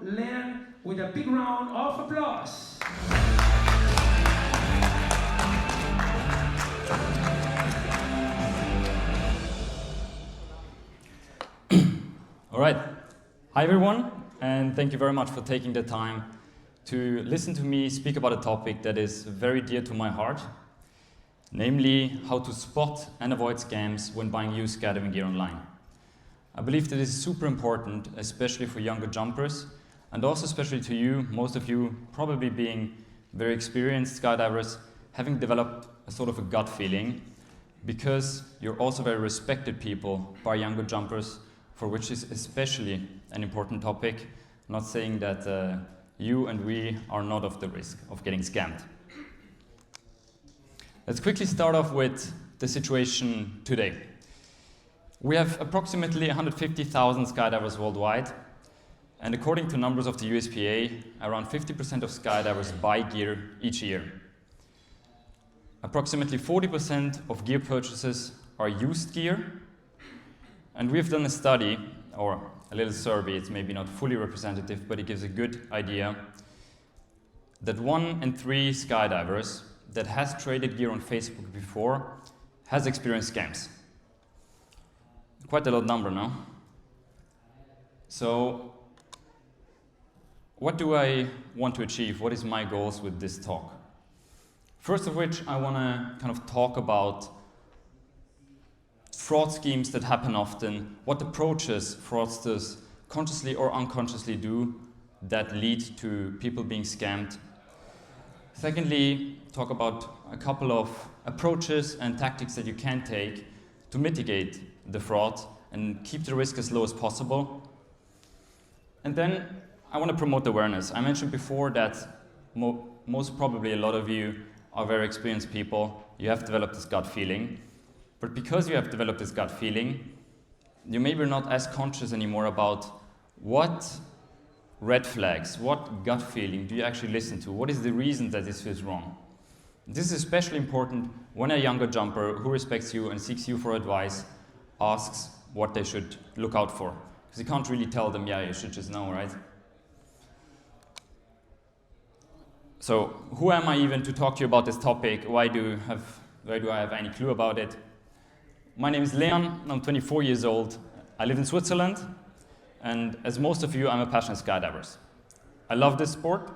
Lean with a big round of applause. All right. Hi, everyone, and thank you very much for taking the time to listen to me speak about a topic that is very dear to my heart, namely how to spot and avoid scams when buying used skydiving gear online. I believe that is super important, especially for younger jumpers, and also especially to you, most of you probably being very experienced skydivers, having developed a sort of a gut feeling, because you're also very respected people by younger jumpers, for which is especially an important topic, not saying that you and we are not of the risk of getting scammed. Let's quickly start off with the situation today. We have approximately 150,000 skydivers worldwide, and according to numbers of the USPA, around 50% of skydivers buy gear each year. Approximately 40% of gear purchases are used gear, and we've done a study, or a little survey, it's maybe not fully representative, but it gives a good idea, that 1 in 3 skydivers that has traded gear on Facebook before has experienced scams. Quite a lot number, no? So, what do I want to achieve? What is my goals with this talk? First of which, I want to kind of talk about fraud schemes that happen often, what approaches fraudsters consciously or unconsciously do that lead to people being scammed. Secondly, talk about a couple of approaches and tactics that you can take to mitigate the fraud and keep the risk as low as possible. And then I want to promote awareness. I mentioned before that most probably a lot of you are very experienced people. You have developed this gut feeling. But because you have developed this gut feeling, you maybe not as conscious anymore about what red flags, what gut feeling do you actually listen to? What is the reason that this feels wrong? This is especially important when a younger jumper who respects you and seeks you for advice asks what they should look out for. Because you can't really tell them, yeah, you should just know, right? So who am I even to talk to you about this topic? Why do I have any clue about it? My name is Leon, I'm 24 years old. I live in Switzerland, and as most of you, I'm a passionate skydiver. I love this sport,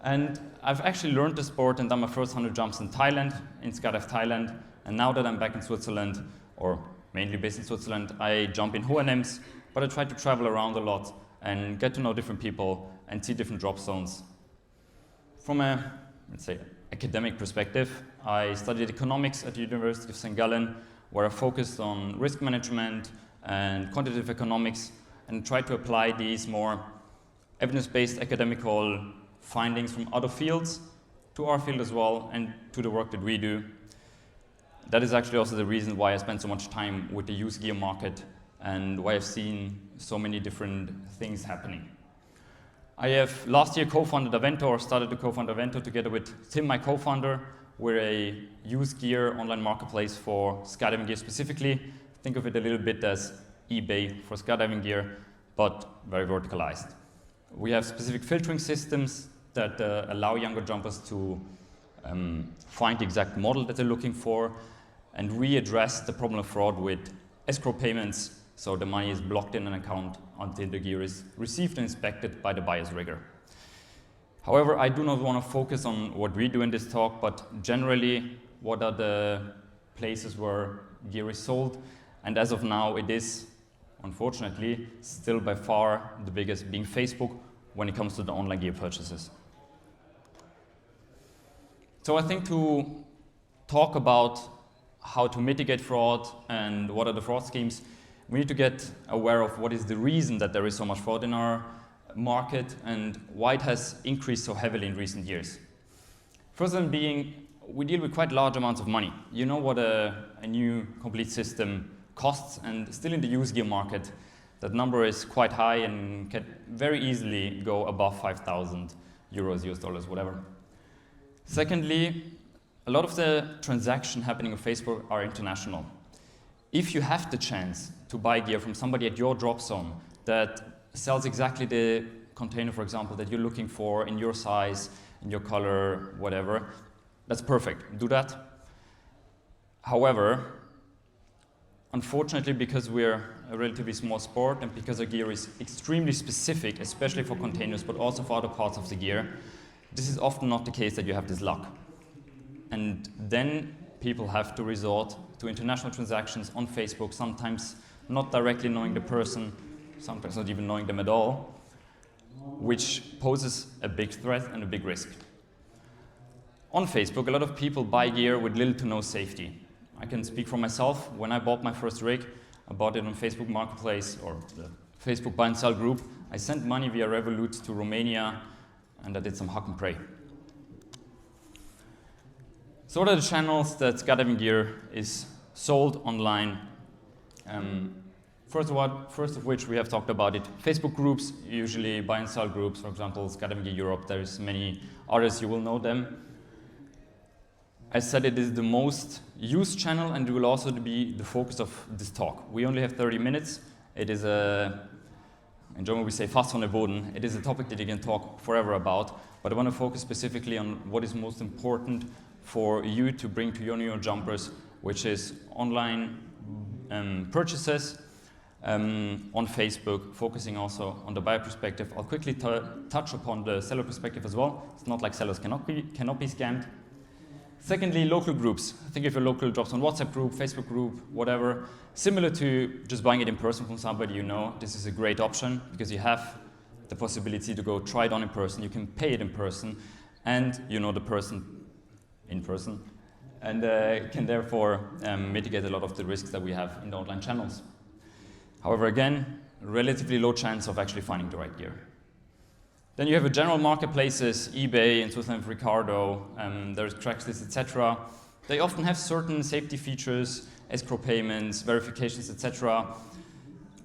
and I've actually learned the sport and done my first 100 jumps in Thailand, in Skydive Thailand, and now that I'm back in Switzerland, or mainly based in Switzerland, I jump in H&Ms, but I try to travel around a lot and get to know different people and see different drop zones. From a, let's say, academic perspective, I studied economics at the University of St. Gallen, where I focused on risk management and quantitative economics and tried to apply these more evidence-based academical findings from other fields to our field as well and to the work that we do. That is actually also the reason why I spend so much time with the used gear market and why I've seen so many different things happening. I have last year co-founded Avento, or started to co-found Avento together with Tim, my co-founder. We're a used gear online marketplace for skydiving gear specifically. Think of it a little bit as eBay for skydiving gear, but very verticalized. We have specific filtering systems that allow younger jumpers to find the exact model that they're looking for, and we address the problem of fraud with escrow payments, so the money is blocked in an account until the gear is received and inspected by the buyer's rigger. However, I do not want to focus on what we do in this talk, but generally, what are the places where gear is sold? And as of now, it is, unfortunately, still by far the biggest, being Facebook, when it comes to the online gear purchases. So I think to talk about how to mitigate fraud and what are the fraud schemes, we need to get aware of what is the reason that there is so much fraud in our market and why it has increased so heavily in recent years. First one being, we deal with quite large amounts of money. You know what a new complete system costs, and still in the used gear market, that number is quite high and can very easily go above 5,000 euros, US dollars, whatever. Secondly, a lot of the transactions happening on Facebook are international. If you have the chance to buy gear from somebody at your drop zone that sells exactly the container, for example, that you're looking for in your size, in your color, whatever. That's perfect. Do that. However, unfortunately, because we're a relatively small sport and because our gear is extremely specific, especially for containers, but also for other parts of the gear, this is often not the case that you have this luck. And then people have to resort to international transactions on Facebook, sometimes not directly knowing the person, sometimes not even knowing them at all, which poses a big threat and a big risk. On Facebook, a lot of people buy gear with little to no safety. I can speak for myself. When I bought my first rig, I bought it on Facebook Marketplace or the Facebook buy and sell group. I sent money via Revolut to Romania, and I did some huck and pray. So what are the channels that skydiving gear is sold online? First of which we have talked about it. Facebook groups, usually buy and sell groups. For example, Skydiving Gear Europe. There's many others, you will know them. I said it is the most used channel and it will also be the focus of this talk. We only have 30 minutes. It is in German we say fast von der Boden. It is a topic that you can talk forever about, but I want to focus specifically on what is most important for you to bring to your new jumpers, which is online purchases on Facebook, focusing also on the buyer perspective. I'll quickly touch upon the seller perspective as well. It's not like sellers cannot be scammed. Secondly, local groups. Think of your local Drops on WhatsApp group, Facebook group, whatever. Similar to just buying it in person from somebody you know, this is a great option because you have the possibility to go try it on in person. You can pay it in person and you know the person in person and can therefore mitigate a lot of the risks that we have in the online channels. However, again, relatively low chance of actually finding the right gear. Then you have a general marketplaces, eBay, in Switzerland, Ricardo, there's Craigslist, etc. They often have certain safety features, escrow payments, verifications, etc.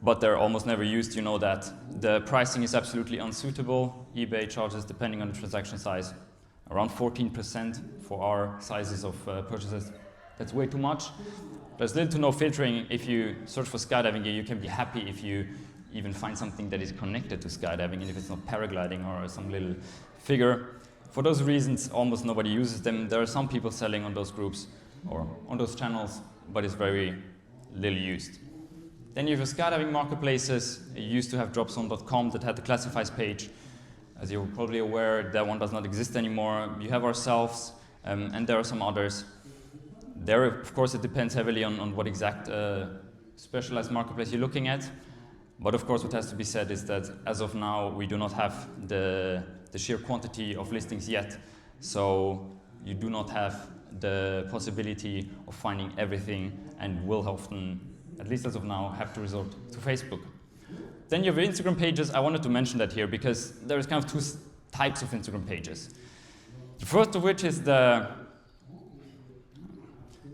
But they're almost never used, you know that. The pricing is absolutely unsuitable. eBay charges, depending on the transaction size, around 14% for our sizes of purchases. That's way too much. There's little to no filtering. If you search for skydiving gear, you can be happy if you even find something that is connected to skydiving, and if it's not paragliding or some little figure. For those reasons, almost nobody uses them. There are some people selling on those groups or on those channels, but it's very little used. Then you have skydiving marketplaces. You used to have dropzone.com that had the classifieds page. As you're probably aware, that one does not exist anymore. You have ourselves, and there are some others. There, of course, it depends heavily on what exact specialized marketplace you're looking at. But of course, what has to be said is that as of now, we do not have the sheer quantity of listings yet. So you do not have the possibility of finding everything and will often, at least as of now, have to resort to Facebook. Then you have Instagram pages. I wanted to mention that here because there's kind of two types of Instagram pages. The first of which is the...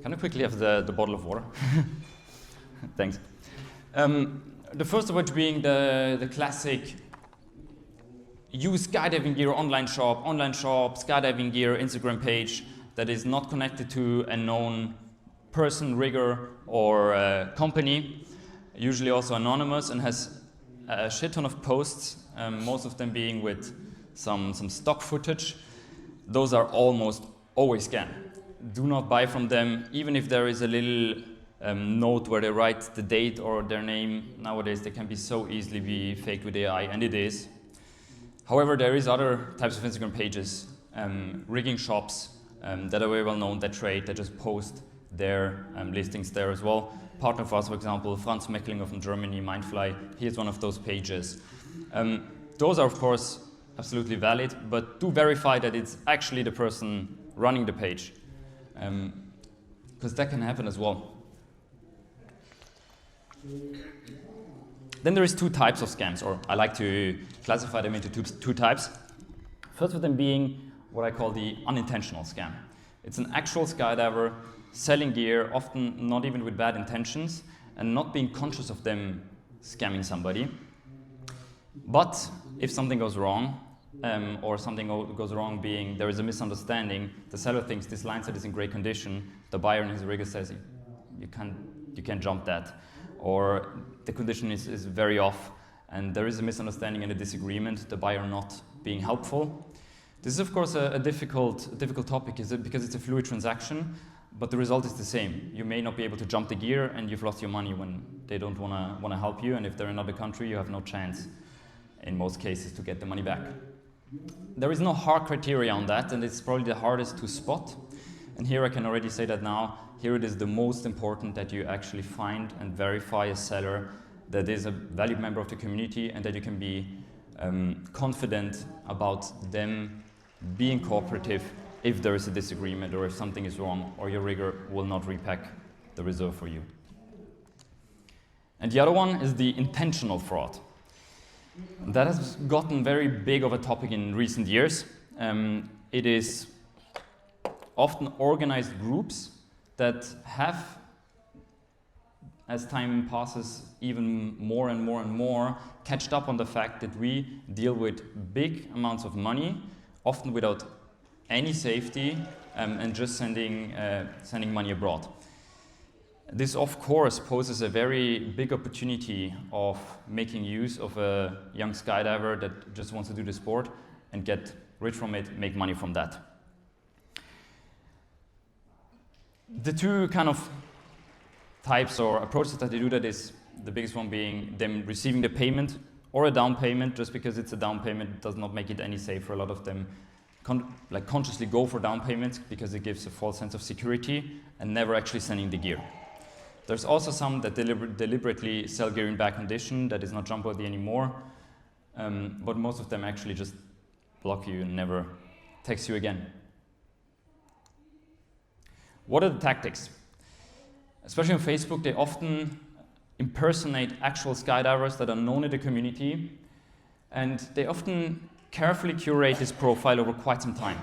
Can I quickly have the bottle of water? Thanks. The first of which being the classic use skydiving gear online shop, skydiving gear Instagram page that is not connected to a known person, rigger, or company, usually also anonymous, and has a shit ton of posts, most of them being with some stock footage. Those are almost always scam. Do not buy from them, even if there is a little note where they write the date or their name. Nowadays they can be so easily be faked with AI, and it is. However, there is other types of Instagram pages, rigging shops that are very well known, that trade, that just post their listings there as well. Partner of us, for example, Franz Mecklinger from Germany, Mindfly, he is one of those pages. Those are, of course, absolutely valid, but do verify that it's actually the person running the page, because that can happen as well. Then there is two types of scams, or I like to classify them into two types. First of them being what I call the unintentional scam. It's an actual skydiver selling gear, often not even with bad intentions, and not being conscious of them scamming somebody. But if something goes wrong, or something goes wrong being there is a misunderstanding, the seller thinks this line set is in great condition, the buyer in his rigger says you can't jump that, or the condition is very off, and there is a misunderstanding and a disagreement, the buyer not being helpful. This is of course a difficult topic because it's a fluid transaction, but the result is the same. You may not be able to jump the gear and you've lost your money when they don't want to help you, and if they're in another country you have no chance in most cases to get the money back. There is no hard criteria on that, and it's probably the hardest to spot. And here I can already say that now, here it is the most important that you actually find and verify a seller that is a valued member of the community and that you can be confident about them being cooperative if there is a disagreement or if something is wrong, or your rigger will not repack the reserve for you. And the other one is the intentional fraud. That has gotten very big of a topic in recent years. It is often organized groups that have, as time passes, even more and more and more, catched up on the fact that we deal with big amounts of money, often without any safety, and just sending money abroad. This, of course, poses a very big opportunity of making use of a young skydiver that just wants to do the sport and get rich from it, make money from that. The two kind of types or approaches that they do that is the biggest one being them receiving the payment or a down payment. Just because it's a down payment does not make it any safer. A lot of them consciously go for down payments because it gives a false sense of security and never actually sending the gear. There's also some that deliberately sell gear in bad condition that is not jump worthy anymore, but most of them actually just block you and never text you again. What are the tactics? Especially on Facebook, they often impersonate actual skydivers that are known in the community, and they often carefully curate this profile over quite some time.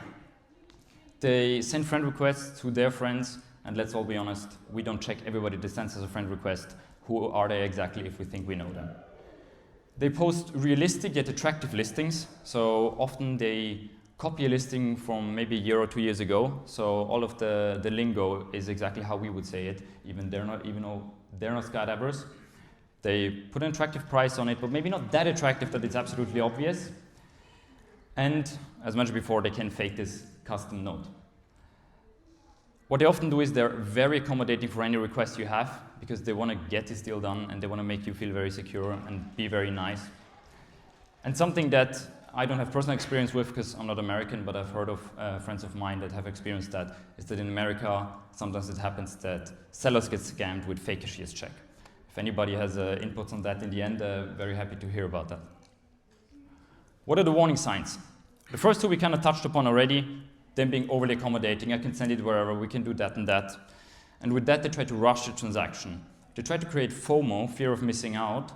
They send friend requests to their friends, and let's all be honest, we don't check everybody that sends us a friend request. Who are they exactly if we think we know them? They post realistic yet attractive listings, so often they copy a listing from maybe a year or 2 years ago, so all of the lingo is exactly how we would say it, even though they're not skydivers. They put an attractive price on it, but maybe not that attractive that it's absolutely obvious. And as mentioned before, they can fake this custom note. What they often do is they're very accommodating for any request you have, because they want to get this deal done and they want to make you feel very secure and be very nice. And something that I don't have personal experience with because I'm not American, but I've heard of friends of mine that have experienced that, is that in America, sometimes it happens that sellers get scammed with fake cashier's check. If anybody has inputs on that in the end, very happy to hear about that. What are the warning signs? The first two we kind of touched upon already, them being overly accommodating. I can send it wherever, we can do that and that. And with that, they try to rush the transaction. They try to create FOMO, fear of missing out,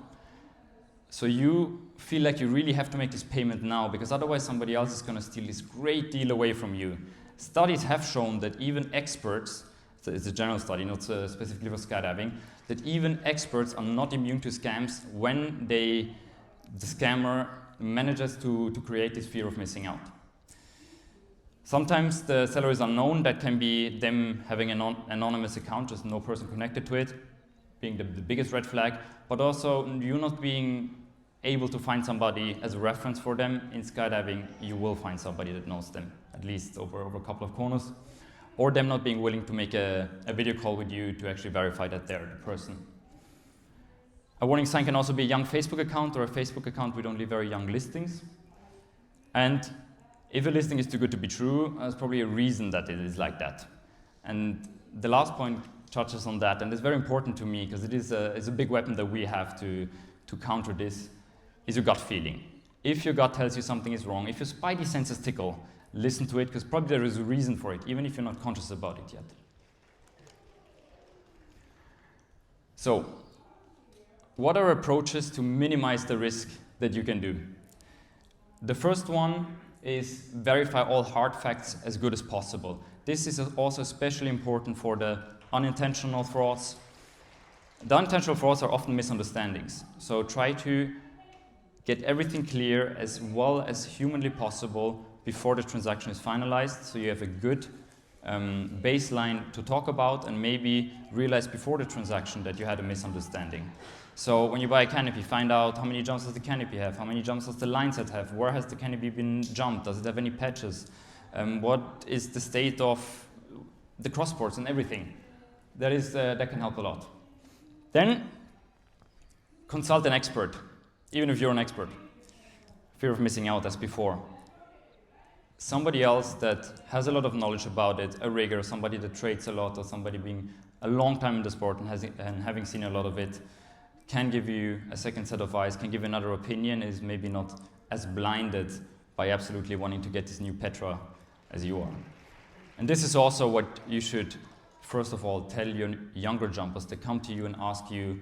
so you feel like you really have to make this payment now, because otherwise somebody else is going to steal this great deal away from you. Studies have shown that even experts, so it's a general study, not specifically for skydiving, that even experts are not immune to scams when the scammer manages to create this fear of missing out. Sometimes the seller is unknown. That can be them having an anonymous account, just no person connected to it, being the biggest red flag, but also you not being able to find somebody as a reference for them. In skydiving, you will find somebody that knows them, at least over a couple of corners, or them not being willing to make a video call with you to actually verify that they're the person. A warning sign can also be a young Facebook account or a Facebook account with only very young listings. And if a listing is too good to be true, there's probably a reason that it is like that. And the last point touches on that, and it's very important to me because it's a big weapon that we have to counter this, is your gut feeling. If your gut tells you something is wrong, if your spidey senses tickle, listen to it, because probably there is a reason for it, even if you're not conscious about it yet. So, what are approaches to minimize the risk that you can do? The first one is verify all hard facts as good as possible. This is also especially important for the unintentional frauds. The unintentional frauds are often misunderstandings. So try to get everything clear as well as humanly possible before the transaction is finalized, so you have a good baseline to talk about and maybe realize before the transaction that you had a misunderstanding. So when you buy a canopy, find out how many jumps does the canopy have, how many jumps does the line set have, where has the canopy been jumped, does it have any patches, what is the state of the crossports and everything. That can help a lot. Then consult an expert, even if you're an expert. Fear of missing out, as before. Somebody else that has a lot of knowledge about it, a rigger, somebody that trades a lot, or somebody being a long time in the sport and having seen a lot of it, can give you a second set of eyes, can give you another opinion, is maybe not as blinded by absolutely wanting to get this new Petra as you are. And this is also what you should, first of all, tell your younger jumpers that come to you and ask you,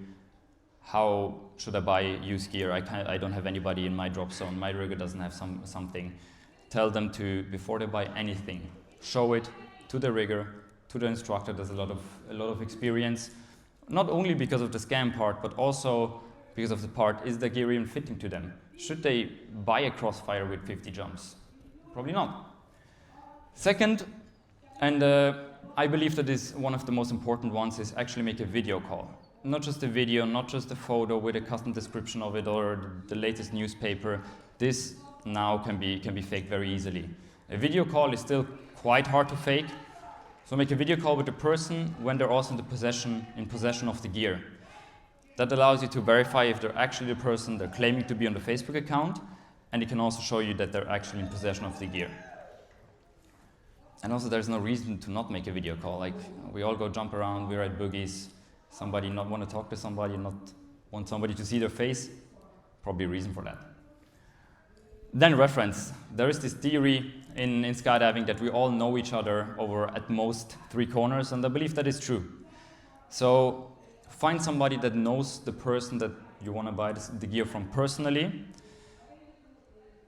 how should I buy used gear? I don't have anybody in my drop zone, my rigger doesn't have something. Tell them to, before they buy anything, show it to the rigger, to the instructor. There's a lot of experience, not only because of the scam part, but also because of the part, is the gear even fitting to them? Should they buy a Crossfire with 50 jumps? Probably not. Second, and I believe that is one of the most important ones, is actually make a video call. Not just a video, not just a photo with a custom description of it or the latest newspaper. This now can be faked very easily. A video call is still quite hard to fake. So make a video call with the person when they're also in possession of the gear. That allows you to verify if they're actually the person they're claiming to be on the Facebook account, and it can also show you that they're actually in possession of the gear. And also there's no reason to not make a video call. Like, we all go jump around, we ride boogies, somebody not want to talk to somebody, not want somebody to see their face, probably a reason for that. Then reference. There is this theory in skydiving that we all know each other over at most 3 corners, and I believe that is true. So find somebody that knows the person that you want to buy the gear from personally.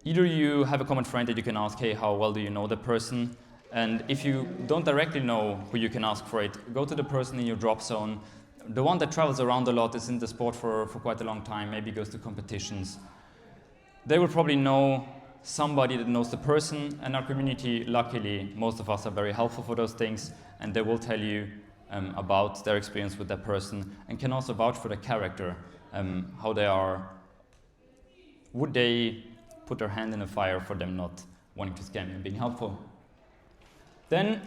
Either you have a common friend that you can ask, hey, how well do you know the person? And if you don't directly know who you can ask for it, go to the person in your drop zone. The one that travels around a lot, is in the sport for quite a long time, maybe goes to competitions. They will probably know somebody that knows the person, and our community, luckily, most of us are very helpful for those things, and they will tell you about their experience with that person, and can also vouch for the character, how they are. Would they put their hand in the fire for them not wanting to scam you and being helpful? Then,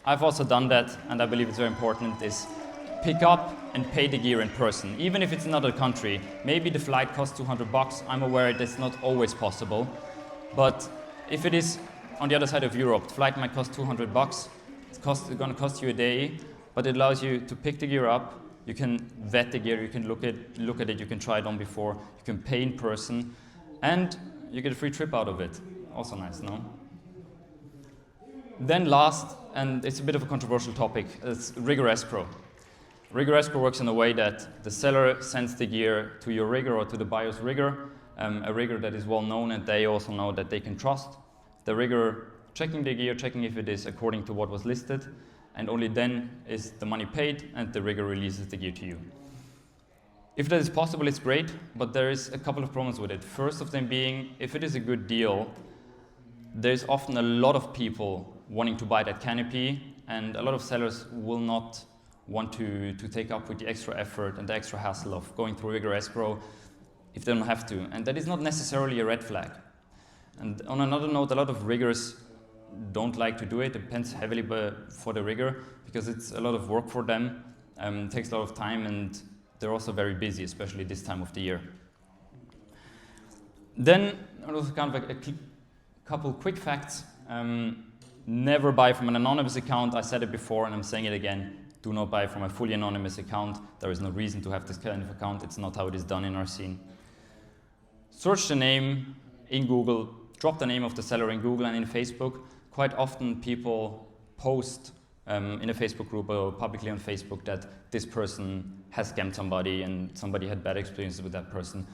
I've also done that, and I believe it's very important, is pick up and pay the gear in person, even if it's another country. Maybe the flight costs $200. I'm aware that's not always possible, but if it is on the other side of Europe, the flight might cost $200. It's going to cost you a day, but it allows you to pick the gear up. You can vet the gear, you can look at it, you can try it on before, you can pay in person, and you get a free trip out of it. Also nice, no? Then last, and it's a bit of a controversial topic, is rigger escrow. Rigger escrow works in a way that the seller sends the gear to your rigger or to the buyer's rigger, a rigger that is well known and they also know that they can trust. The rigger checking the gear, checking if it is according to what was listed, and only then is the money paid and the rigger releases the gear to you. If that is possible, it's great, but there is a couple of problems with it. First of them being, if it is a good deal, there's often a lot of people wanting to buy that canopy, and a lot of sellers will not want to take up with the extra effort and the extra hassle of going through rigger escrow if they don't have to. And that is not necessarily a red flag. And on another note, a lot of riggers don't like to do it. It depends heavily for the rigger because it's a lot of work for them. It takes a lot of time, and they're also very busy, especially this time of the year. Then, also kind of a couple quick facts. Never buy from an anonymous account. I said it before and I'm saying it again. Do not buy from a fully anonymous account. There is no reason to have this kind of account. It's not how it is done in our scene. Search the name in Google. Drop the name of the seller in Google and in Facebook. Quite often people post in a Facebook group or publicly on Facebook that this person has scammed somebody and somebody had bad experiences with that person.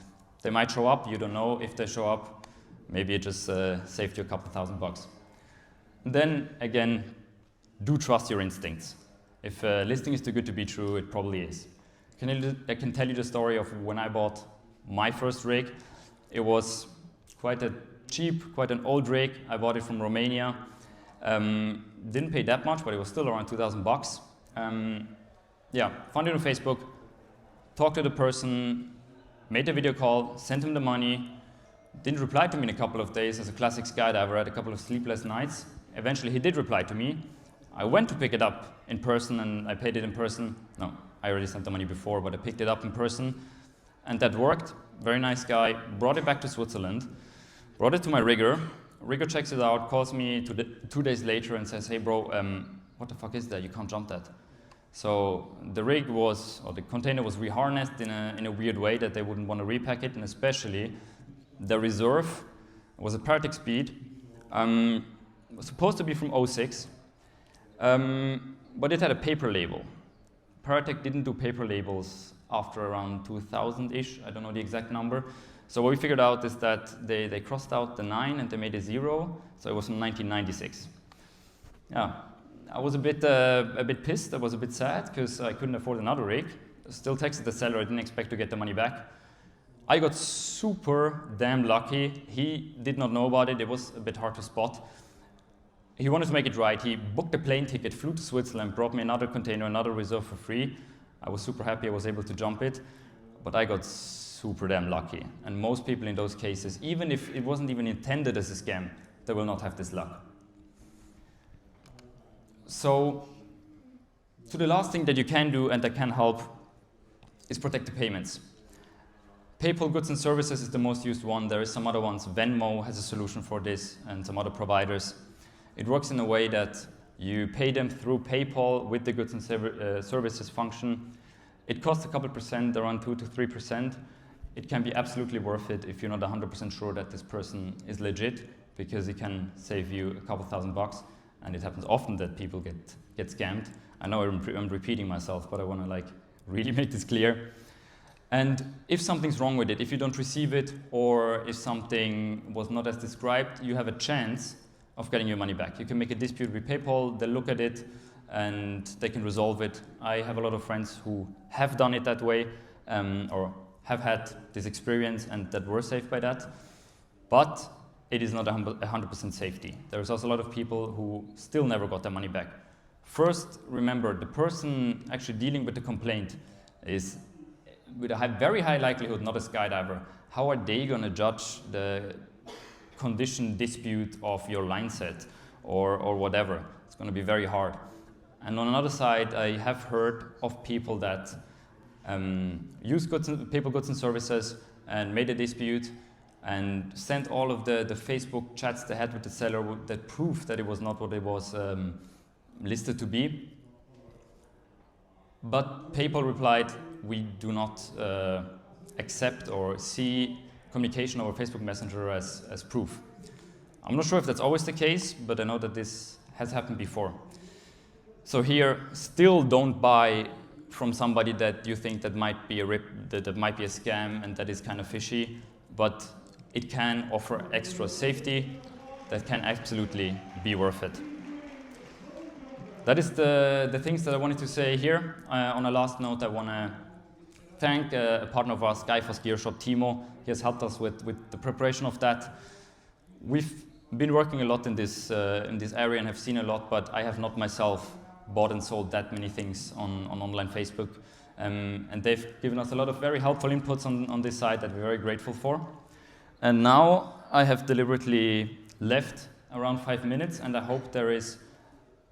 They might show up. You don't know if they show up. Maybe it just saved you a couple $1,000. Then again, do trust your instincts. If a listing is too good to be true, it probably is. I can tell you the story of when I bought my first rig. It was quite a cheap, quite an old rig. I bought it from Romania. Didn't pay that much, but it was still around $2,000. Yeah, found it on Facebook, talked to the person, made a video call, sent him the money, didn't reply to me in a couple of days. As a classic skydiver, I had a couple of sleepless nights. Eventually he did reply to me. I went to pick it up in person and I paid it in person. No, I already sent the money before, but I picked it up in person. And that worked. Very nice guy. Brought it back to Switzerland. Brought it to my rigger. Rigger checks it out, calls me 2 days later and says, hey bro, what the fuck is that? You can't jump that. So the rig was, or the container was reharnessed in a weird way that they wouldn't want to repack it, and especially the reserve was a Paratic speed. Was supposed to be from '06, but it had a paper label. Paratic didn't do paper labels after around 2000-ish, I don't know the exact number. So what we figured out is that they crossed out the 9 and they made a 0, so it was from 1996. Yeah, I was a bit pissed, I was a bit sad, because I couldn't afford another rig. Still texted the seller, I didn't expect to get the money back. I got super damn lucky. He did not know about it, it was a bit hard to spot. He wanted to make it right. He booked a plane ticket, flew to Switzerland, brought me another container, another reserve for free. I was super happy I was able to jump it, but I got super damn lucky. And most people in those cases, even if it wasn't even intended as a scam, they will not have this luck. So, the last thing that you can do and that can help is protect the payments. PayPal goods and services is the most used one. There is some other ones. Venmo has a solution for this and some other providers. It works in a way that you pay them through PayPal with the goods and services function. It costs a couple percent, around 2 to 3%. It can be absolutely worth it if you're not 100% sure that this person is legit, because it can save you a couple $1,000, and it happens often that people get scammed. I know I'm repeating myself, but I want to really make this clear. And if something's wrong with it, if you don't receive it, or if something was not as described, you have a chance of getting your money back. You can make a dispute with PayPal, they'll look at it, and they can resolve it. I have a lot of friends who have done it that way, or have had this experience and that were saved by that. But it is not 100% safety. There's also a lot of people who still never got their money back. First, remember, the person actually dealing with the complaint is with a very high likelihood not a skydiver. How are they going to judge the condition dispute of your line set or whatever? It's going to be very hard. And on another side, I have heard of people that use PayPal goods and services and made a dispute and sent all of the Facebook chats they had with the seller that proved that it was not what it was listed to be. But PayPal replied, we do not accept or see communication over Facebook Messenger as proof. I'm not sure if that's always the case, but I know that this has happened before. So here, still don't buy from somebody that you think that might be that might be a scam and that is kind of fishy, but it can offer extra safety that can absolutely be worth it. That is the things that I wanted to say here. On a last note, I want to thank a partner of ours, Skyforce Gear Shop, Timo. He has helped us with the preparation of that. We've been working a lot in this area and have seen a lot, but I have not myself bought and sold that many things on online Facebook. And they've given us a lot of very helpful inputs on this side that we're very grateful for. And now I have deliberately left around 5 minutes, and I hope there is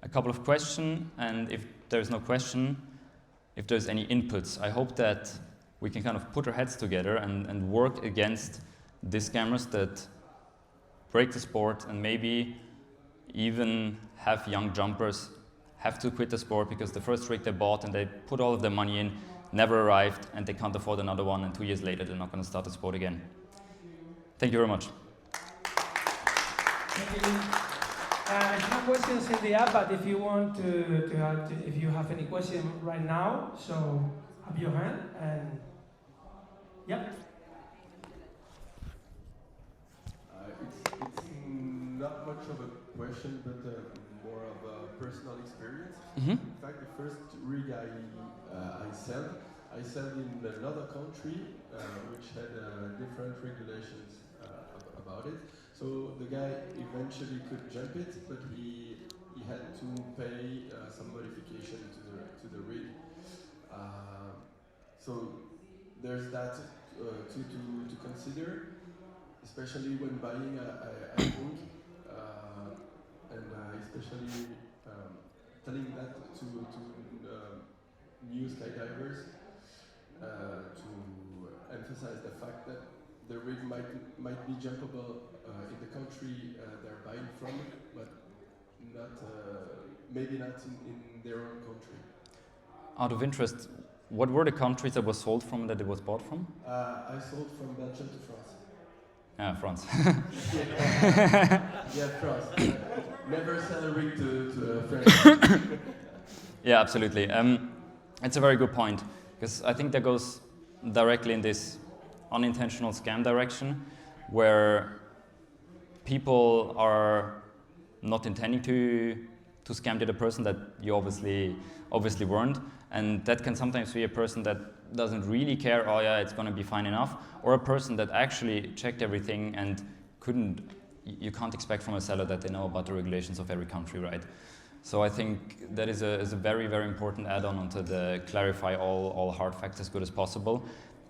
a couple of questions, and if there's no question, if there's any inputs, I hope that we can kind of put our heads together and work against these scammers that break the sport and maybe even have young jumpers have to quit the sport because the first rig they bought and they put all of their money in never arrived and they can't afford another one, and 2 years later they're not going to start the sport again. Thank you very much. Thank you. No questions in the app, but if you want if you have any question right now, so up your hand and yeah. It's not much of a question, but more of a personal experience. Mm-hmm. In fact, the first rig I sold in another country, which had different regulations about it. So the guy eventually could jump it, but he had to pay some modification to the rig. So there's that to consider, especially when buying I think, and especially telling that to new skydivers to emphasize the fact that the rig might be jumpable in the country they're buying from, but not maybe not in their own country. Out of interest, what were the countries that was sold from, that it was bought from? I sold from Belgium to France. Yeah, France. Yeah, France. Never sell a rig to French. Yeah, absolutely. It's a very good point, because I think that goes directly in this unintentional scam direction, where people are not intending to scam the other person, that you obviously weren't, and that can sometimes be a person that doesn't really care, oh yeah, it's going to be fine enough, or a person that actually checked everything and you can't expect from a seller that they know about the regulations of every country, right? So I think that is a very, very important add-on onto the clarify all hard facts as good as possible.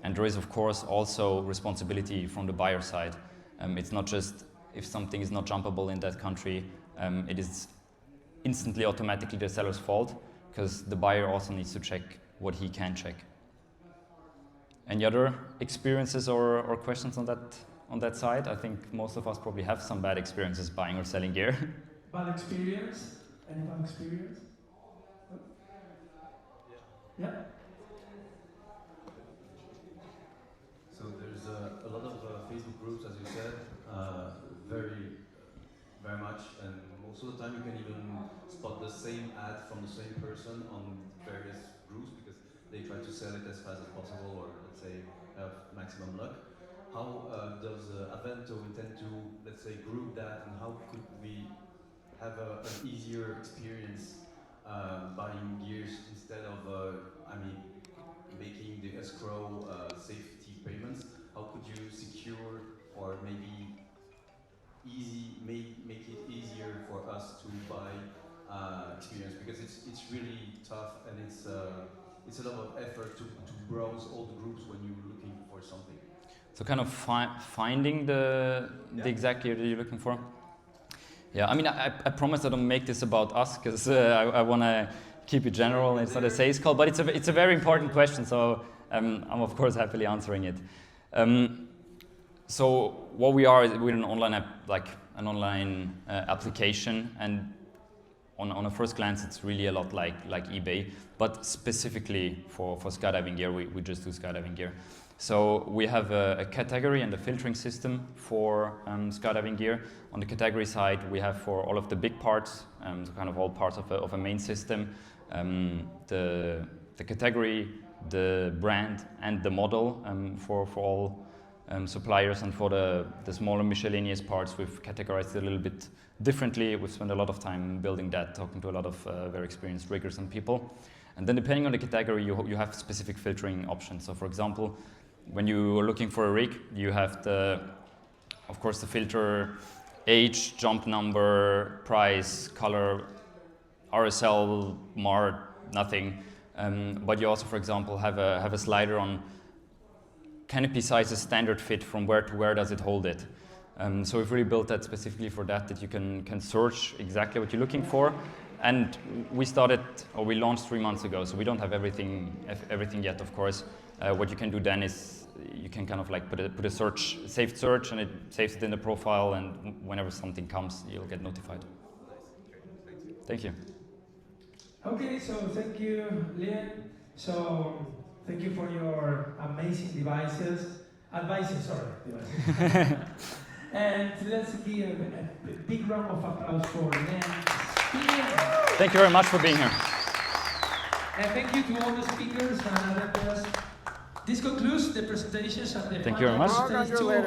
And there is, of course, also responsibility from the buyer side. It's not just if something is not jumpable in that country, it is instantly automatically the seller's fault, because the buyer also needs to check what he can check. Any other experiences or questions on that side? I think most of us probably have some bad experiences buying or selling gear. Bad experience? Any bad experience? Yeah. So there's a lot of Facebook groups, as you said, very much, and most of the time you can even spot the same ad from the same person on various groups because they try to sell it as fast as possible, or let's say have maximum luck. How does Avento intend to, let's say, group that, and how could we have an easier experience buying gears instead of, making the escrow safety payments? How could you secure or maybe make it easier for us to buy experience? Because it's really tough, and it's a lot of effort to browse all the groups when you're looking for something. So kind of finding the exact gear that you're looking for. Yeah, I mean, I promise I don't make this about us, because I want to keep it general. It's not a sales call, but it's a very important question, so I'm of course happily answering it. So what we are is we're an online app, like an online application, and on a first glance it's really a lot like eBay, but specifically for skydiving gear, we just do skydiving gear. So we have a category and a filtering system for skydiving gear. On the category side, we have for all of the big parts, so kind of all parts of a main system, the category, the brand, and the model for all suppliers. And for the smaller miscellaneous parts, we've categorized it a little bit differently. We've spent a lot of time building that, talking to a lot of very experienced riggers and people. And then depending on the category, you have specific filtering options. So for example, when you are looking for a rig, you have of course, the filter age, jump number, price, color, RSL, MAR, nothing. But you also, for example, have a slider on canopy sizes, standard fit, from where to where does it hold it. So we've really built that specifically for that you can search exactly what you're looking for. And we launched 3 months ago, so we don't have everything yet, of course. What you can do then is you can kind of like put a saved search, and it saves it in the profile, and whenever something comes, you'll get notified. Thank you. Okay, so thank you, Lean. So thank you for your amazing devices. And let's give a big round of applause for Lean Stein. Thank you very much for being here. And thank you to all the speakers and others. This concludes the presentations of the Thank you very much. Stage 2 of